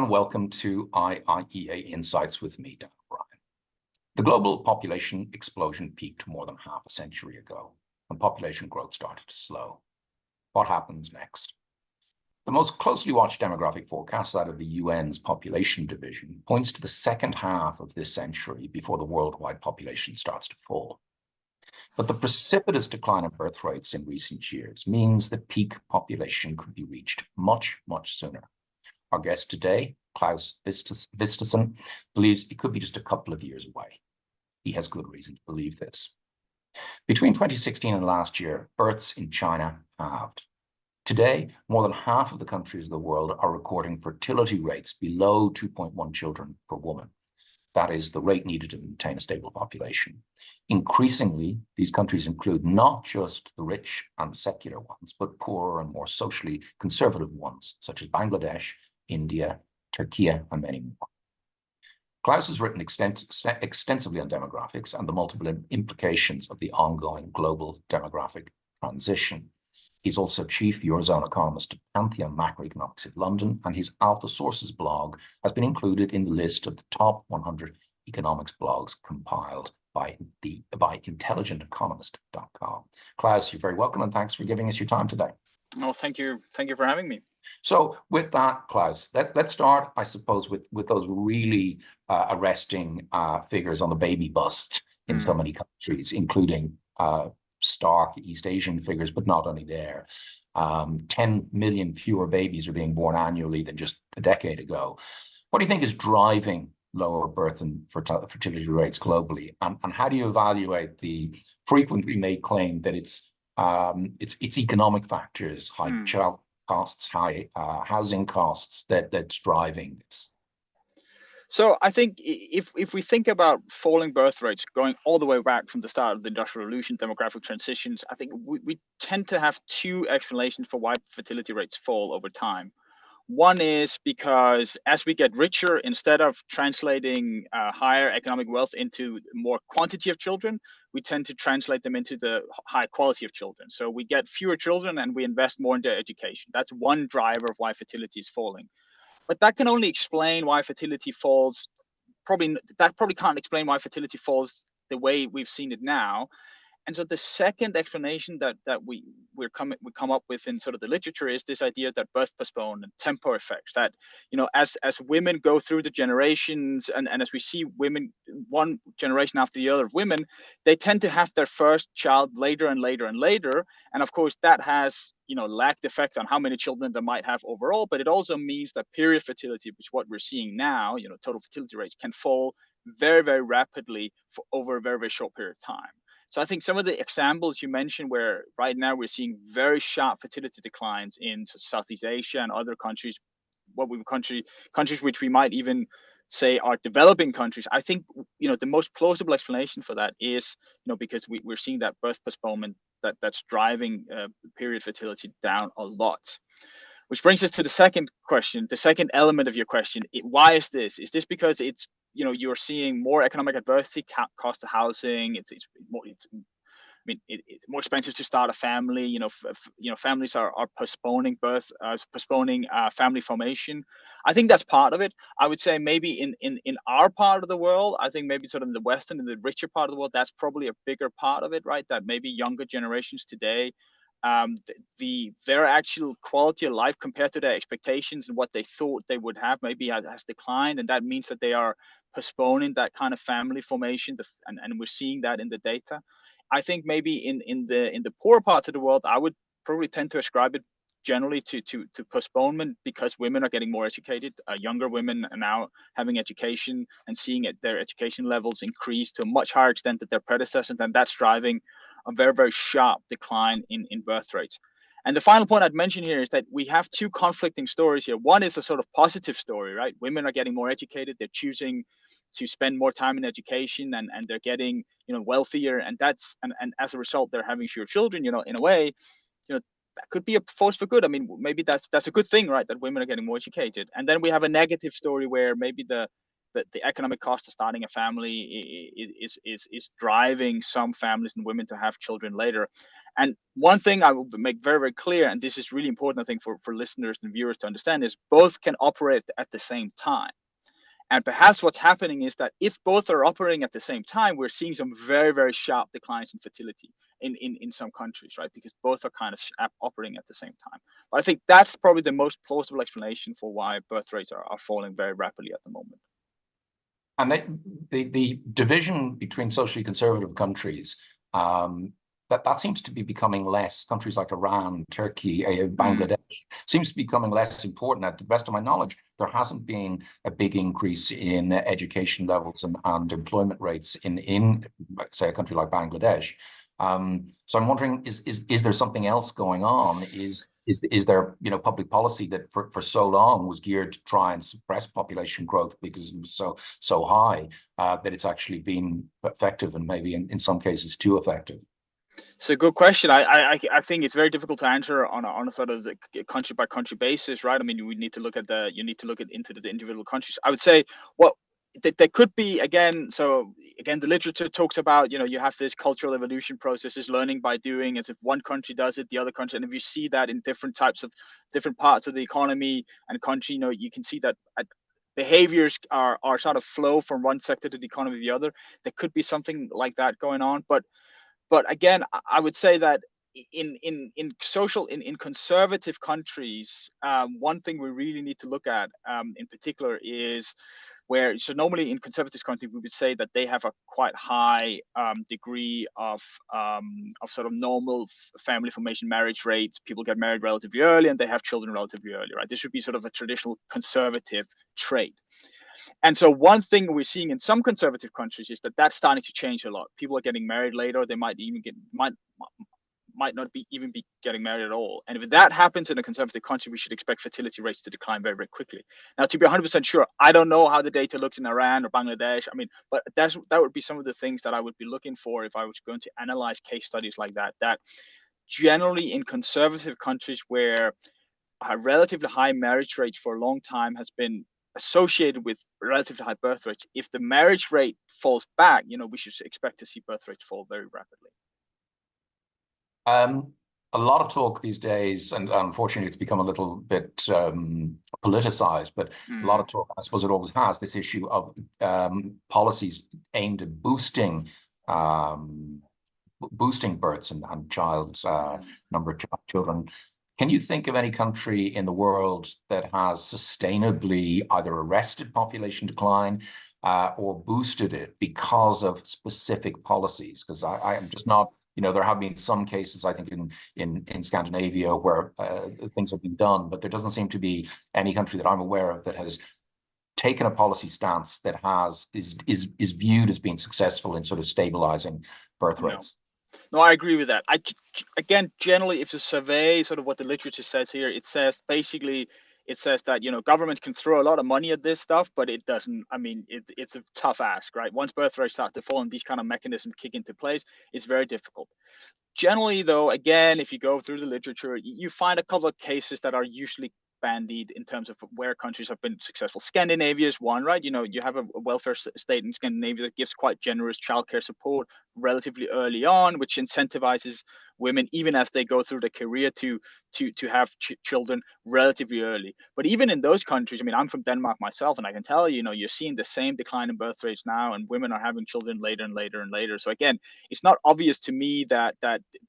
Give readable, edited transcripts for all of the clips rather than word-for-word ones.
and welcome to IIEA Insights with me, Dan O'Brien. The global population explosion peaked more than half a century ago, and population growth started to slow. What happens next? The most closely watched demographic forecast, that of the UN's population division, points to the second half of this century before the worldwide population starts to fall. But the precipitous decline in birth rates in recent years means that peak population could be reached much, much sooner. Our guest today, Claus Vistesen, believes it could be just a couple of years away. He has good reason to believe this. Between 2016 and last year, births in China halved. Today, more than half of the countries of the world are recording fertility rates below 2.1 children per woman. That is the rate needed to maintain a stable population. Increasingly, these countries include not just the rich and secular ones, but poorer and more socially conservative ones, such as Bangladesh, India, Turkey, and many more. Claus has written extensively on demographics and the multiple implications of the ongoing global demographic transition. He's also chief Eurozone economist at Pantheon Macroeconomics in London, and his Alpha Sources blog has been included in the list of the top 100 economics blogs compiled by intelligenteconomist.com. Claus, you're very welcome, and thanks for giving us your time today. Oh, thank you. Thank you for having me. So with that, Claus, let's start, I suppose, with those really arresting figures on the baby bust in so many countries, including stark East Asian figures, but not only there. 10 million fewer babies are being born annually than just a decade ago. What do you think is driving lower birth and fertility rates globally? And how do you evaluate the frequently made claim that it's economic factors, high child costs, high housing costs that's driving this? So I think if we think about falling birth rates going all the way back from the start of the Industrial Revolution, demographic transitions, I think we tend to have two explanations for why fertility rates fall over time. One is because as we get richer, instead of translating higher economic wealth into more quantity of children, we tend to translate them into the high quality of children. So we get fewer children and we invest more in their education. That's one driver of why fertility is falling. But that can only explain why fertility falls. That probably can't explain why fertility falls the way we've seen it now. And so the second explanation that we come up with in sort of the literature is this idea that birth postponement, tempo effects, that, you know, as women go through the generations and as we see women, one generation after the other of women, they tend to have their first child later and later and later. And of course, that has, you know, lagged effect on how many children they might have overall, but it also means that period fertility, which is what we're seeing now, you know, total fertility rates can fall very, very rapidly for over a very, very short period of time. So I think some of the examples you mentioned where right now we're seeing very sharp fertility declines in Southeast Asia and other countries, countries which we might even say are developing countries. I think, you know, the most plausible explanation for that is, you know, because we're seeing that birth postponement that's driving period fertility down a lot. Which brings us to the second question, the second element of your question. Why is this? Is this because it's, you know, you're seeing more economic adversity, cost of housing? It's more more expensive to start a family. You know, families are postponing birth, postponing family formation. I think that's part of it. I would say maybe in our part of the world, I think maybe sort of in the Western, in the richer part of the world, that's probably a bigger part of it, right? That maybe younger generations today, their actual quality of life compared to their expectations and what they thought they would have maybe has declined, and that means that they are postponing that kind of family formation, and we're seeing that in the data. I think maybe in the poorer parts of the world, I would probably tend to ascribe it generally to postponement because women are getting more educated. Younger women are now having education and seeing their education levels increase to a much higher extent than their predecessors, and that's driving a very, very sharp decline in birth rates. And the final point I'd mention here is that we have two conflicting stories here. One is a sort of positive story, right? Women are getting more educated. They're choosing to spend more time in education and they're getting, you know, wealthier. And that's, and as a result, they're having fewer children, you know, in a way, you know, that could be a force for good. I mean, maybe that's a good thing, right? That women are getting more educated. And then we have a negative story where maybe the the economic cost of starting a family is driving some families and women to have children later. And one thing I will make very, very clear, and this is really important, I think, for listeners and viewers to understand, is both can operate at the same time. And perhaps what's happening is that if both are operating at the same time, we're seeing some very, very sharp declines in fertility in some countries, right? Because both are kind of operating at the same time. But I think that's probably the most plausible explanation for why birth rates are falling very rapidly at the moment. And the division between socially conservative countries, that seems to be becoming less. Countries like Iran, Turkey, Bangladesh seems to be becoming less important. At the best of my knowledge, there hasn't been a big increase in education levels and employment rates in say a country like Bangladesh. So I'm wondering, is there something else going on? Is there public policy that for so long was geared to try and suppress population growth because it was so high that it's actually been effective and maybe in some cases too effective? It's a good question. I think it's very difficult to answer on a sort of country by country basis, right? I mean, you need to look into the individual countries. I would say there could be, again, the literature talks about, you have this cultural evolution processes, learning by doing, as if one country does it, the other country, and if you see that in different parts of the economy and country, you can see that behaviors are sort of flow from one sector to the economy to the other. There could be something like that going on, but again, I would say that in conservative countries, one thing we really need to look at in particular is so normally in conservative countries, we would say that they have a quite high degree of sort of normal family formation, marriage rates. People get married relatively early and they have children relatively early, right? This would be sort of a traditional conservative trait. And so one thing we're seeing in some conservative countries is that that's starting to change a lot. People are getting married later. They might not even be getting married at all. And if that happens in a conservative country, we should expect fertility rates to decline very, very quickly. Now, to be 100% sure, I don't know how the data looks in Iran or Bangladesh. I mean, but that would be some of the things that I would be looking for if I was going to analyze case studies like that. That generally in conservative countries where a relatively high marriage rate for a long time has been associated with relatively high birth rates, if the marriage rate falls back, we should expect to see birth rates fall very rapidly. A lot of talk these days, and unfortunately it's become a little bit politicized, but a lot of talk, I suppose it always has, this issue of policies aimed at boosting births and child's number of children. Can you think of any country in the world that has sustainably either arrested population decline or boosted it because of specific policies? Because I am just not, there have been some cases, I think, in Scandinavia where things have been done, but there doesn't seem to be any country that I'm aware of that has taken a policy stance that is viewed as being successful in sort of stabilizing birth rates. No, I agree with that. Again, generally, if you survey sort of what the literature says here, it says that, governments can throw a lot of money at this stuff, but it doesn't, it's a tough ask, right? Once birth rates start to fall and these kind of mechanisms kick into place, it's very difficult. Generally, though, again, if you go through the literature, you find a couple of cases that are usually bandied in terms of where countries have been successful. Scandinavia is one, right? You have a welfare state in Scandinavia that gives quite generous childcare support relatively early on, which incentivizes women even as they go through the career to have children relatively early. But even in those countries, I'm from Denmark myself, and I can tell you, you're seeing the same decline in birth rates now, and women are having children later and later and later. So again, it's not obvious to me that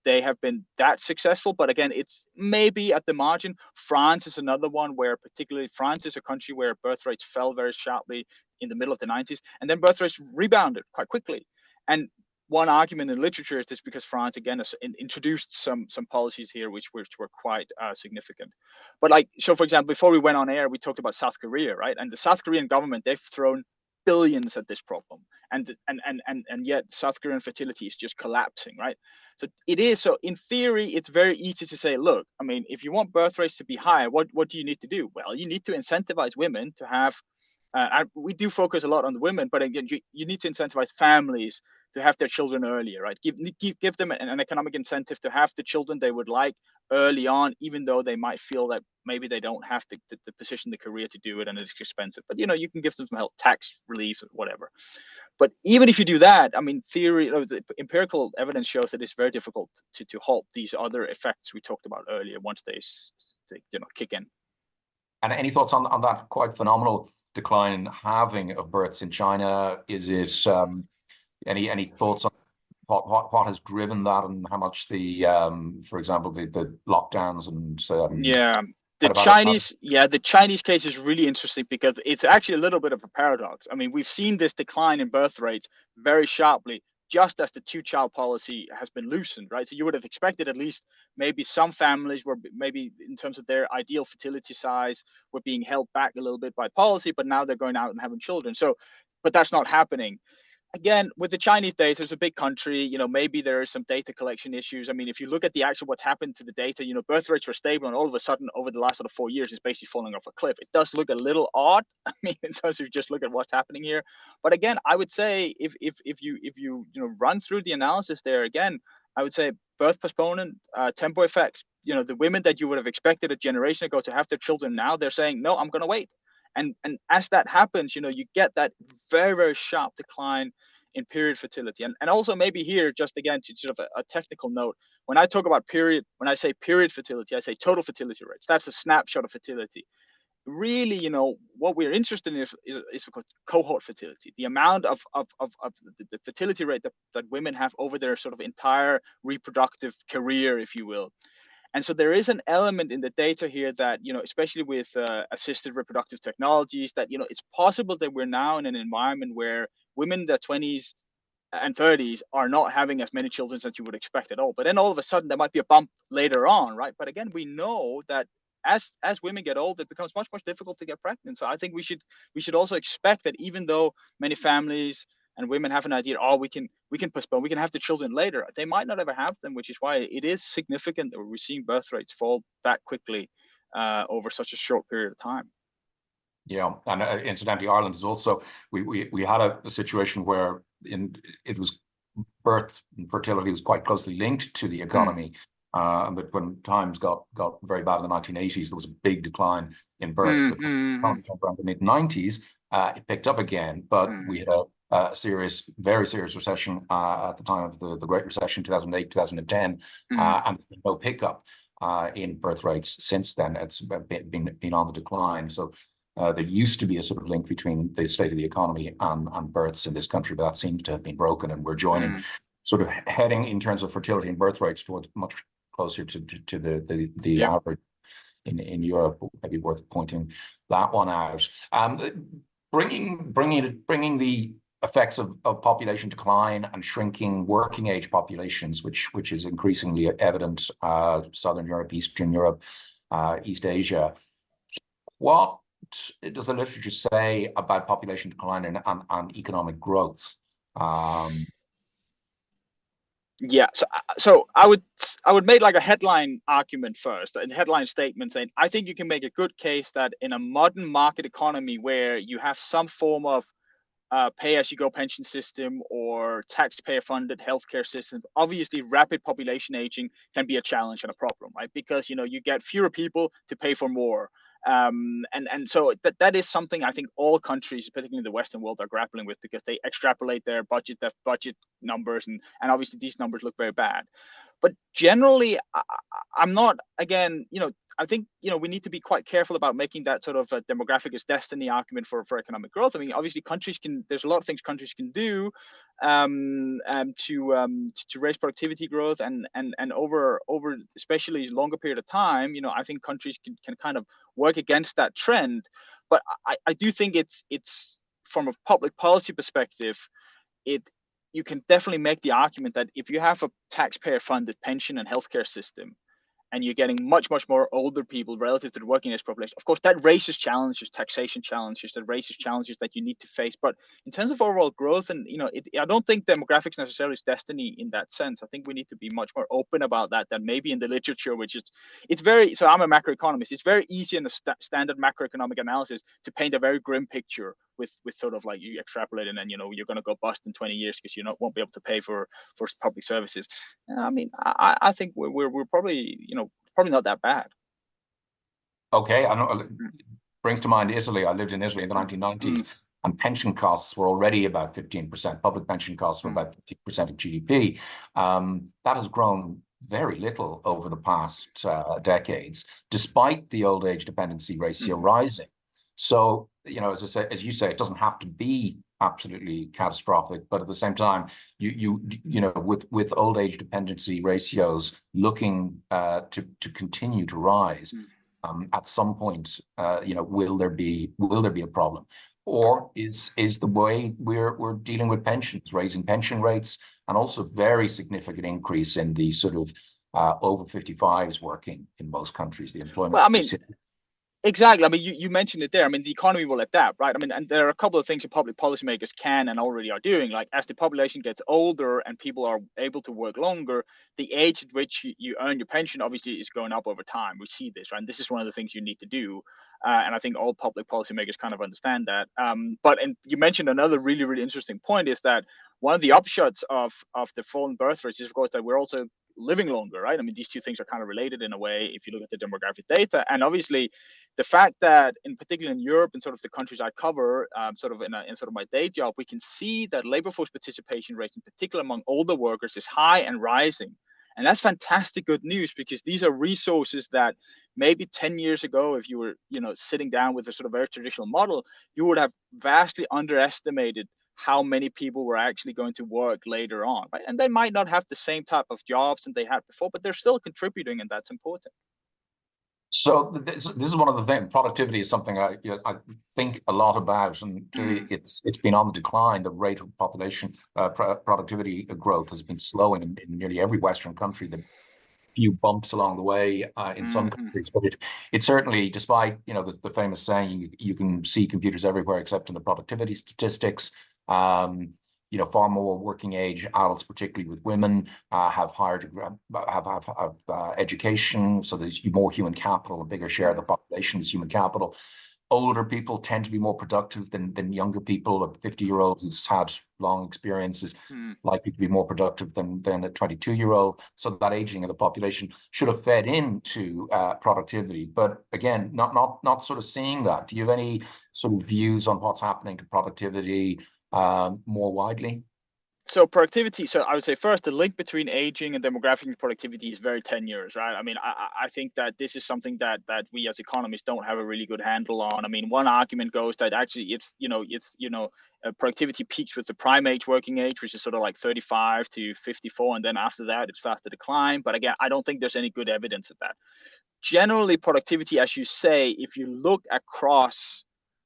they have been that successful, but again, it's maybe at the margin. France is another one where, particularly France is a country where birth rates fell very sharply in the middle of the 90s, and then birth rates rebounded quite quickly. And one argument in literature is this because France again has introduced some policies here which were quite significant. But so for example, before we went on air, we talked about South Korea, right? And the South Korean government, they've thrown billions at this problem, and yet South Korean fertility is just collapsing, right? So it is. So in theory, it's very easy to say, look, if you want birth rates to be higher, what do you need to do? Well, you need to incentivize women to have we do focus a lot on the women, but again, you need to incentivize families to have their children earlier, right? Give them an economic incentive to have the children they would like early on, even though they might feel that maybe they don't have the position, the career to do it, and it's expensive. But you can give them some help, tax relief, whatever. But even if you do that, I mean, the empirical evidence shows that it's very difficult to halt these other effects we talked about earlier once they kick in. And any thoughts on that quite phenomenal decline in halving of births in China? Is it any thoughts on what has driven that, and how much for example, the lockdowns and the Chinese case is really interesting because it's actually a little bit of a paradox. I mean, we've seen this decline in birth rates very sharply just as the two-child policy has been loosened, right? So you would have expected at least maybe some families were maybe in terms of their ideal fertility size were being held back a little bit by policy, but now they're going out and having children. So, but that's not happening. Again, with the Chinese data, it's a big country, maybe there are some data collection issues. I mean, if you look at the actual what's happened to the data, birth rates were stable, and all of a sudden over the last sort of 4 years, it's basically falling off a cliff. It does look a little odd, I mean, in terms of just look at what's happening here. But again, I would say if you run through the analysis there again, I would say birth postponement, tempo effects, the women that you would have expected a generation ago to have their children now, they're saying, no, I'm going to wait. And as that happens, you get that very, very sharp decline in period fertility. And also maybe here, just again, to sort of a technical note, when I talk about when I say period fertility, I say total fertility rates. That's a snapshot of fertility. Really, what we're interested in is cohort fertility, the amount of the fertility rate that women have over their sort of entire reproductive career, if you will. And so there is an element in the data here that, especially with assisted reproductive technologies, that, it's possible that we're now in an environment where women in their 20s and 30s are not having as many children as you would expect at all. But then all of a sudden there might be a bump later on, right? But again, we know that as women get older, it becomes much more difficult to get pregnant. So I think we should also expect that even though many families and women have an idea, we can postpone, we can have the children later, they might not ever have them, which is why it is significant that we're seeing birth rates fall that quickly over such a short period of time. Yeah, and incidentally, Ireland is also, we had a situation where it was birth and fertility was quite closely linked to the economy. But when times got very bad in the 1980s, there was a big decline in births. But around the mid-90s, it picked up again. But we had a very serious recession at the time of the Great Recession, 2008, 2010, and no pickup in birth rates since then. It's been on the decline. So there used to be a sort of link between the state of the economy and births in this country, but that seems to have been broken, and we're joining, sort of heading in terms of fertility and birth rates towards much closer to the average in Europe. Maybe worth pointing that one out. Bringing the effects of population decline and shrinking working age populations, which is increasingly evident, Southern Europe, Eastern Europe, East Asia. What does the literature say about population decline and economic growth? Yeah, so I would make like a headline argument first, a headline statement saying, I think you can make a good case that in a modern market economy where you have some form of pay-as-you-go pension system or taxpayer-funded healthcare system, obviously rapid population aging can be a challenge and a problem, right? Because you get fewer people to pay for more. And so that is something I think all countries, particularly in the Western world, are grappling with, because they extrapolate their budget numbers, and obviously these numbers look very bad. But generally, I'm not, again, I think, we need to be quite careful about making that sort of a demographic is destiny argument for economic growth. I mean, obviously there's a lot of things countries can do to raise productivity growth and over especially longer period of time, I think countries can kind of work against that trend. But I do think it's from a public policy perspective, you can definitely make the argument that if you have a taxpayer funded pension and healthcare system, and you're getting much more older people relative to the working age population. Of course, that raises challenges, taxation challenges, that raises challenges that you need to face. But in terms of overall growth, and I don't think demographics necessarily is destiny in that sense. I think we need to be much more open about that than maybe in the literature, which is it's very. So I'm a macroeconomist. It's very easy in a standard macroeconomic analysis to paint a very grim picture with sort of like you extrapolate and then you're going to go bust in 20 years because won't be able to pay for public services. I mean, I think we're probably probably not that bad. Okay, I know it brings to mind Italy. I lived in Italy in the 1990s, and pension costs were already about 15%. Public pension costs were about 15% of GDP. That has grown very little over the past decades, despite the old age dependency ratio rising. So, as you say, it doesn't have to be absolutely catastrophic, but at the same time, with old age dependency ratios looking to continue to rise, at some point, will there be a problem, or is the way we're dealing with pensions, raising pension rates, and also very significant increase in the sort of over 55s working in most countries, the employment. Well, I mean, exactly. I mean, you mentioned it there. I mean, the economy will adapt, right? I mean, and there are a couple of things that public policymakers can and already are doing. Like as the population gets older and people are able to work longer, the age at which you earn your pension obviously is going up over time. We see this, right? And this is one of the things you need to do. And I think all public policymakers kind of understand that. And you mentioned another really interesting point is that one of the upshots of the falling birth rates is, of course, that we're also living longer, right? I mean, these two things are kind of related in a way if you look at the demographic data. And obviously, the fact that, in particular in Europe and sort of the countries I cover, sort of in sort of my day job, we can see that labor force participation rates, in particular among older workers, is high and rising. And that's fantastic good news, because these are resources that maybe 10 years ago, if you were, sitting down with a sort of very traditional model, you would have vastly underestimated how many people were actually going to work later on, right? And they might not have the same type of jobs that they had before, but they're still contributing, and that's important. So this is one of the things. Productivity is something I think a lot about, and clearly it's been on the decline. The rate of population productivity growth has been slowing in nearly every Western country. The few bumps along the way in some countries, but it certainly, despite the famous saying, you can see computers everywhere except in the productivity statistics. Far more working age adults, particularly with women, have education, so there's more human capital. A bigger share of the population is human capital. Older people tend to be more productive than younger people. A 50-year-old who's had long experiences likely to be more productive than a 22-year-old. So that aging of the population should have fed into productivity. But again, not sort of seeing that. Do you have any sort of views on what's happening to productivity more widely? So productivity, so I would say first, the link between aging and demographic and productivity is very tenuous, right? I mean, I think that this is something that we as economists don't have a really good handle on. I mean, one argument goes that actually productivity peaks with the prime age working age, which is sort of like 35 to 54, and then after that it starts to decline. But again, I don't think there's any good evidence of that. Generally, productivity, as you say, if you look across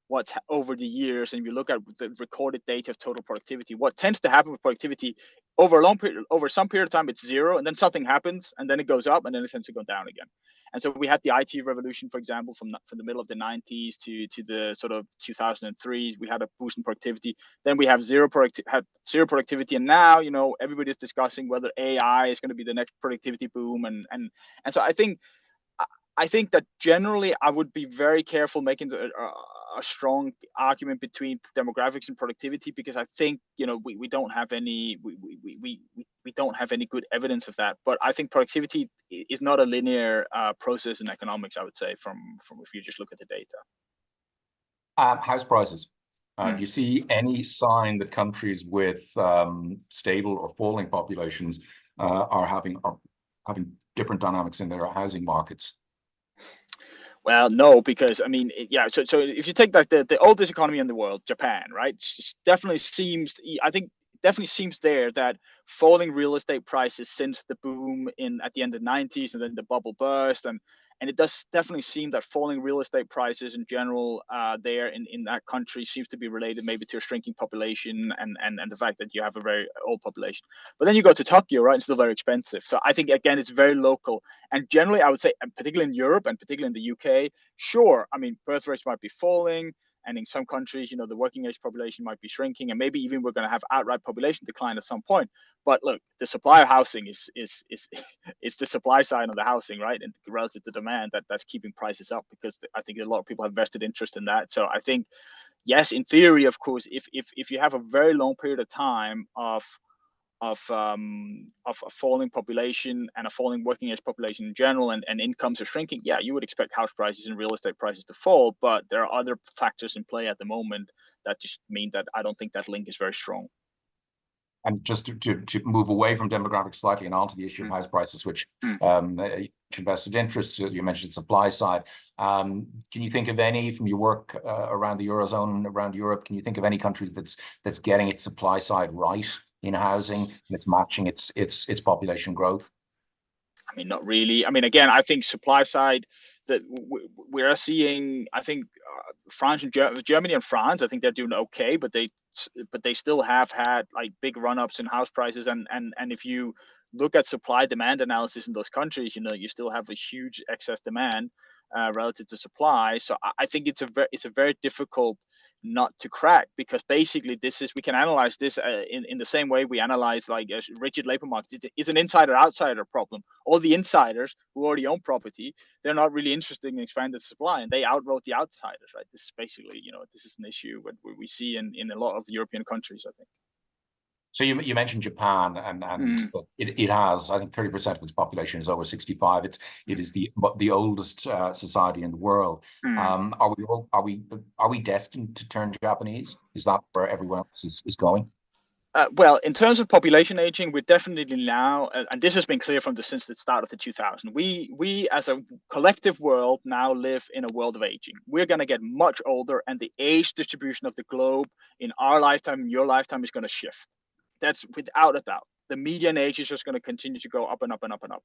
what's over the years, and you look at the recorded data of total productivity, what tends to happen with productivity over a long period, over some period of time, it's zero, and then something happens, and then it goes up, and then it tends to go down again. And so we had the IT revolution, for example, from the middle of the 90s to the sort of 2003. We had a boost in productivity. Then we have zero productivity, and now everybody's discussing whether AI is going to be the next productivity boom, and so I think that generally I would be very careful making a strong argument between demographics and productivity, because I think we don't have any we don't have any good evidence of that. But I think productivity is not a linear process in economics, I would say, from if you just look at the data. House prices. Do you see any sign that countries with stable or falling populations are having different dynamics in their housing markets? Well, no, because I mean, so if you take like the oldest economy in the world, Japan, right? It definitely seems, I think definitely seems there that falling real estate prices since the boom at the end of the 90s and then the bubble burst, and it does definitely seem that falling real estate prices in general there in that country seems to be related maybe to a shrinking population and the fact that you have a very old population. But then you go to Tokyo, right? It's still very expensive. So I think, again, it's very local. And generally, I would say, particularly in Europe and particularly in the UK, sure, I mean, birth rates might be falling. And in some countries, the working age population might be shrinking, and maybe even we're going to have outright population decline at some point. But look, the supply of housing is the supply side of the housing, right? And relative to demand, that's keeping prices up, because I think a lot of people have vested interest in that. So I think, yes, in theory, of course, if you have a very long period of time of a falling population and a falling working age population in general, and incomes are shrinking, yeah, you would expect house prices and real estate prices to fall. But there are other factors in play at the moment that just mean that I don't think that link is very strong. And just to move away from demographics slightly and onto the issue of house prices, which invested interest, you mentioned supply side. Can you think of any, from your work around the Eurozone, around Europe, can you think of any countries that's getting its supply side right in housing, and it's matching its population growth? I mean, not really. I mean, again, I think supply side that we are seeing, I think France and Germany and France, I think they're doing okay, but they still have had like big run-ups in house prices, and if you look at supply demand analysis in those countries, you still have a huge excess demand relative to supply. So I think it's a very difficult nut to crack, because basically we can analyze this in the same way we analyze like a rigid labor market. It's an insider-outsider problem. All the insiders who already own property, they're not really interested in expanded supply, and they outvote the outsiders, right? This is basically, this is an issue what we see in a lot of European countries, I think. So you mentioned Japan, and it has, I think, 30% of its population is over 65. It is the oldest society in the world. Are we destined to turn Japanese? Is that where everyone else is going? Well, in terms of population aging, we're definitely now, and this has been clear since the start of the 2000s. We as a collective world now live in a world of aging. We're going to get much older, and the age distribution of the globe in our lifetime, in your lifetime, is going to shift. That's without a doubt. The median age is just going to continue to go up and up and up and up.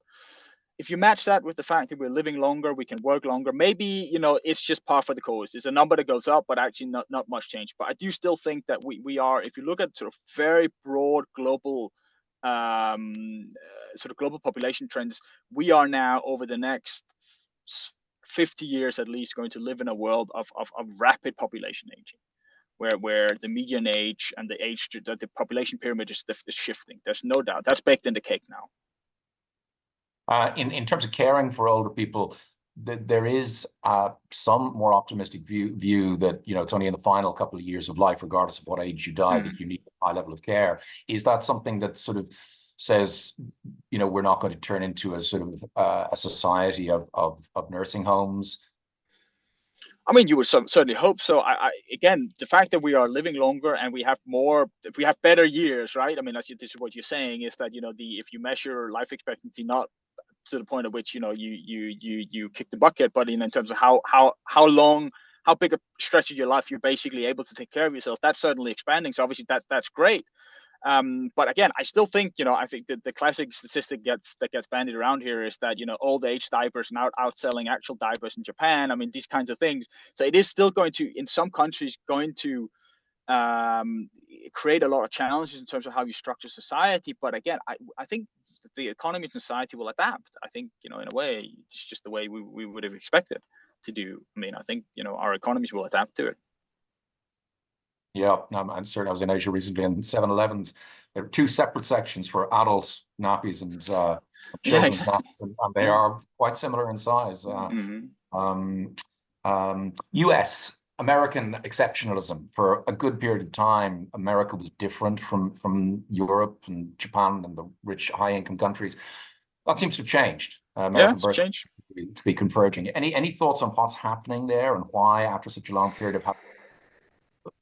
If you match that with the fact that we're living longer, we can work longer, maybe, it's just par for the course. It's a number that goes up, but actually not much change. But I do still think that we are, if you look at sort of very broad global sort of global population trends, we are now over the next 50 years at least going to live in a world of rapid population aging, where the median age and the population pyramid is shifting. There's no doubt. That's baked in the cake now. In terms of caring for older people, there is some more optimistic view that it's only in the final couple of years of life, regardless of what age you die, that you need a high level of care. Is that something that sort of says we're not going to turn into a sort of a society of nursing homes? I mean, you would certainly hope so. Again, the fact that we are living longer and we have better years, right? I mean, this is what you're saying, is that if you measure life expectancy not to the point at which you kick the bucket, but in terms of how long, how big a stretch of your life you're basically able to take care of yourself, that's certainly expanding. So obviously that's great. But again, I still think, I think that the classic statistic that gets bandied around here is that, old age diapers now outselling actual diapers in Japan. I mean, these kinds of things. So it is still going to, in some countries, going to create a lot of challenges in terms of how you structure society. But again, I think the economy and society will adapt. I think, in a way, it's just the way we would have expected to do. I mean, I think, our economies will adapt to it. Yeah, I'm certain. I was in Asia recently, and 7-Elevens, there are two separate sections for adult nappies and children's nappies, and they are quite similar in size. US, American exceptionalism. For a good period of time, America was different from Europe and Japan and the rich, high-income countries. That seems to have changed. It's changed. To be converging. Any thoughts on what's happening there, and why, after such a long period of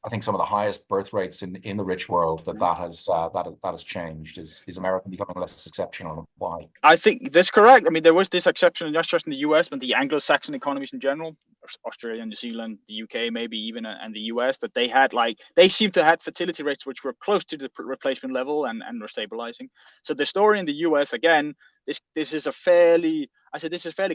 I think some of the highest birth rates in the rich world, that has changed? Is America becoming less exceptional? Why? I think that's correct. I mean, there was this exception not just in the US, but the Anglo-Saxon economies in general. Australia, New Zealand, the UK, maybe even, and the US, that they seem to have fertility rates which were close to the replacement level and were stabilizing. So the story in the US, again, this is a fairly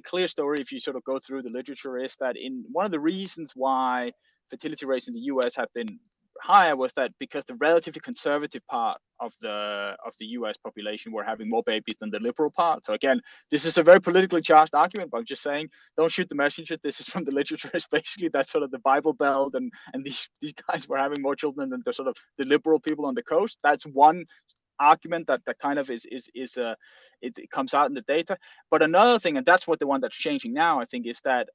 clear story if you sort of go through the literature, is that in one of the reasons why fertility rates in the US have been higher was that because the relatively conservative part of the US population were having more babies than the liberal part. So again, this is a very politically charged argument, but I'm just saying, don't shoot the messenger. This is from the literature. It's basically that sort of the Bible Belt, and these guys were having more children than the sort of the liberal people on the coast. That's one argument that kind of it comes out in the data. But another thing, and that's the one that's changing now, I think, is that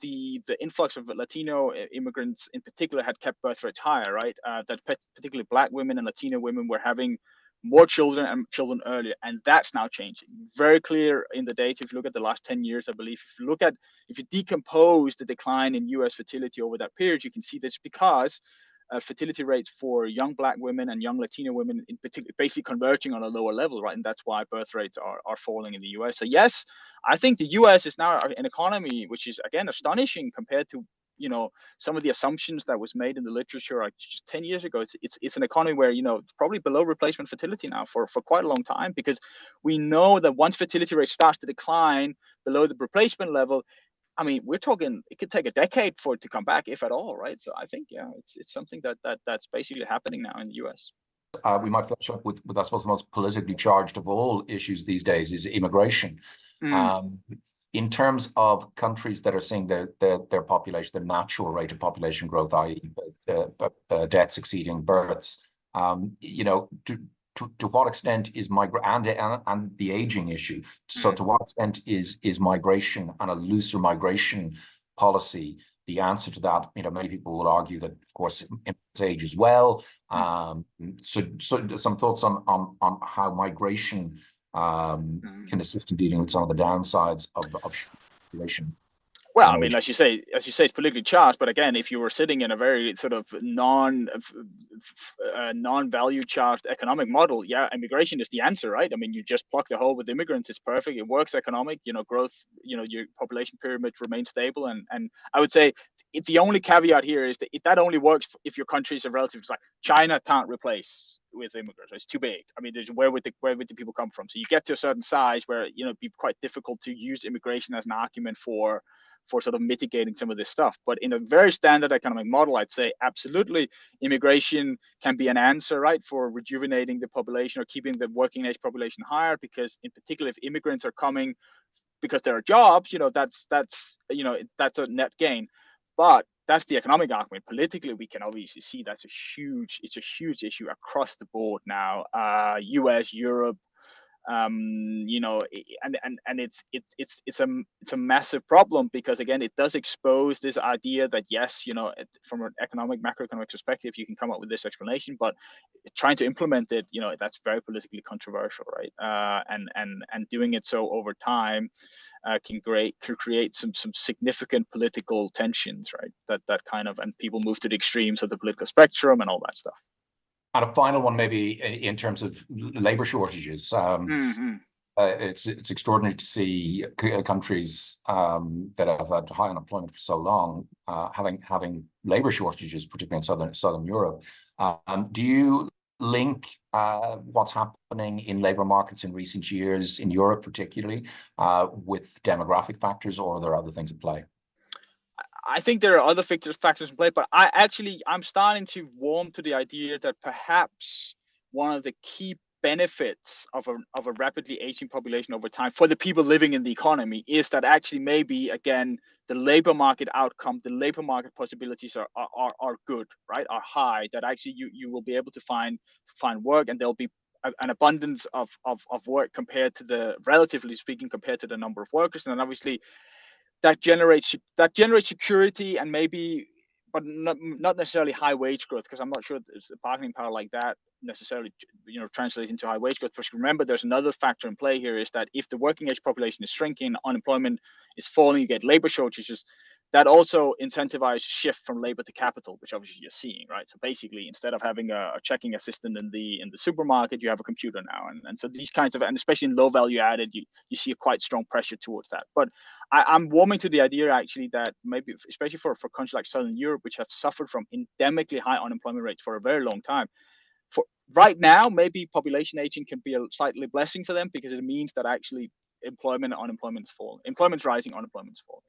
the influx of Latino immigrants in particular had kept birth rates higher, right? That particularly Black women and Latino women were having more children and children earlier, and that's now changing. Very clear in the data. If you look at the last 10 years, I believe, if you decompose the decline in US fertility over that period, you can see this because fertility rates for young Black women and young Latino women in particular basically converging on a lower level, right? And that's why birth rates are falling in the US. So yes, I think the US is now an economy which is, again, astonishing compared to, you know, some of the assumptions that was made in the literature just 10 years ago. It's an economy where, you know, probably below replacement fertility now for quite a long time, because we know that once fertility rate starts to decline below the replacement level, I mean, we're talking, it could take a decade for it to come back, if at all, right? So I think, yeah, it's something that's basically happening now in the US. We might finish up with, I suppose, the most politically charged of all issues these days is immigration. In terms of countries that are seeing their population, their natural rate of population growth, i.e. deaths exceeding births, you know, to what extent is and the aging issue? So to what extent is migration and a looser migration policy the answer to that? You know, many people will argue that, of course, it's age as well. So some thoughts on how migration can assist in dealing with some of the downsides of population. Well, I mean, as you say, it's politically charged. But again, if you were sitting in a very sort of non-value charged economic model, yeah, immigration is the answer, right? I mean, you just plug the hole with immigrants. It's perfect. It works economic. You know, growth. You know, your population pyramid remains stable. And I would say the only caveat here is that that only works if your countries are relatively, like China can't replace with immigrants. It's too big. I mean, where would the people come from? So you get to a certain size where, you know, it'd be quite difficult to use immigration as an argument for sort of mitigating some of this stuff. But in a very standard economic model, I'd say absolutely immigration can be an answer, right, for rejuvenating the population or keeping the working age population higher, because in particular, if immigrants are coming because there are jobs, you know, that's a net gain. But that's the economic argument. Politically, we can obviously see it's a huge issue across the board now. US, Europe, you know, and it's a massive problem, because again, it does expose this idea that yes, you know, from an macroeconomic perspective, you can come up with this explanation, but trying to implement it, you know, that's very politically controversial, right? And doing it so over time can create some significant political tensions, right? That kind of, and people move to the extremes of the political spectrum and all that stuff. And a final one, maybe in terms of labor shortages. It's extraordinary to see countries that have had high unemployment for so long having labor shortages, particularly in southern Europe. Do you link what's happening in labor markets in recent years in Europe, particularly, with demographic factors, or are there other things at play? I think there are other factors in play, but I'm starting to warm to the idea that perhaps one of the key benefits of a rapidly aging population over time for the people living in the economy is that actually maybe, again, the labor market outcome, the labor market possibilities are good, right? Are high, that actually you will be able to find work, and there'll be an abundance of work compared to relatively speaking, compared to the number of workers. And then obviously that generates security, and maybe, but not necessarily high wage growth, because I'm not sure there's a bargaining power like that necessarily, you know, translates into high wage growth. But remember, there's another factor in play here, is that if the working age population is shrinking, unemployment is falling, you get labor shortages, that also incentivize shift from labor to capital, which obviously you're seeing, right? So basically, instead of having a checking assistant in the supermarket, you have a computer now, and so these kinds of, and especially in low value added, you see a quite strong pressure towards that. But I'm warming to the idea actually that maybe, especially for countries like Southern Europe, which have suffered from endemically high unemployment rates for a very long time, for right now, maybe population aging can be a slightly blessing for them, because it means that actually employment and unemployment's falling. Employment's rising, unemployment's falling.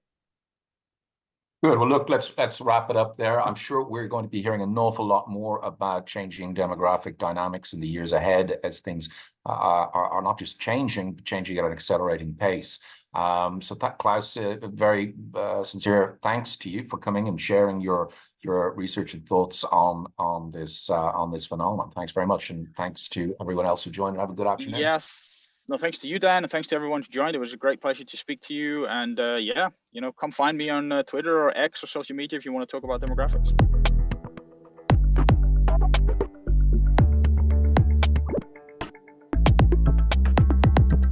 Good. Well, look, let's wrap it up there. I'm sure we're going to be hearing an awful lot more about changing demographic dynamics in the years ahead, as things are not just changing, but changing at an accelerating pace. So that, Claus, very sincere thanks to you for coming and sharing your research and thoughts on this phenomenon. Thanks very much, and thanks to everyone else who joined. Have a good afternoon. Yes. No, thanks to you, Dan, and thanks to everyone who joined. It was a great pleasure to speak to you. And yeah, come find me on Twitter or X or social media if you want to talk about demographics.